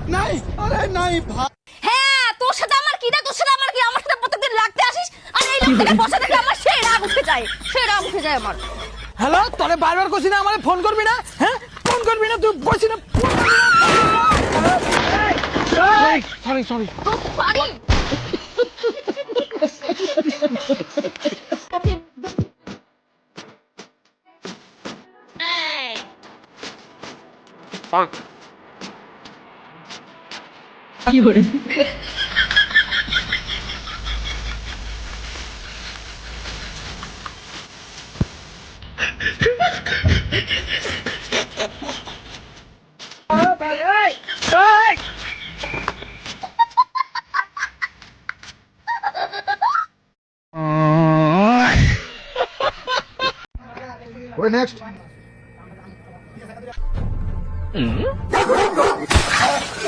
नहीं अरे नहीं भाई হ্যাঁ তোর সাথে আমার কি রে, তোর সাথে আমার কি? আমার সাথে প্রত্যেকদিন লাগতে আসিস আর এই লোকটাকে বসে দেখে আমার সেই রাগ উঠে যায়, আমার। हेलो तोरे बार बार कोसी ना हमारे फोन कर भी ना हैं फोन कर भी ना तू कोसी ना सॉरी सॉरी তো পারি কি করে Wait, next.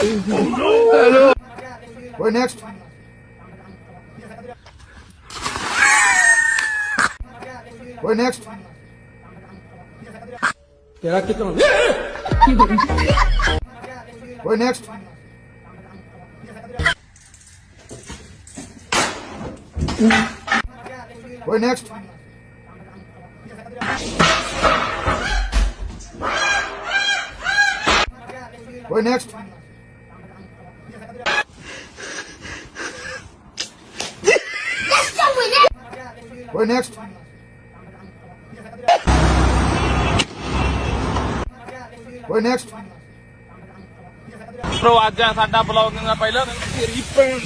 Hello. Wait, next. Wait, next. तेरा कितना Wait, next. Wait, next. Wait, next. Wait, next. Wait, next. ਪ੍ਰੋ ਅੱਜ ਆ ਸਾਡਾ ਬਲੌਗਿੰਗ ਦਾ ਪਹਿਲਾ ਦਿਨ ਤੇਰੀ ਭੈਣ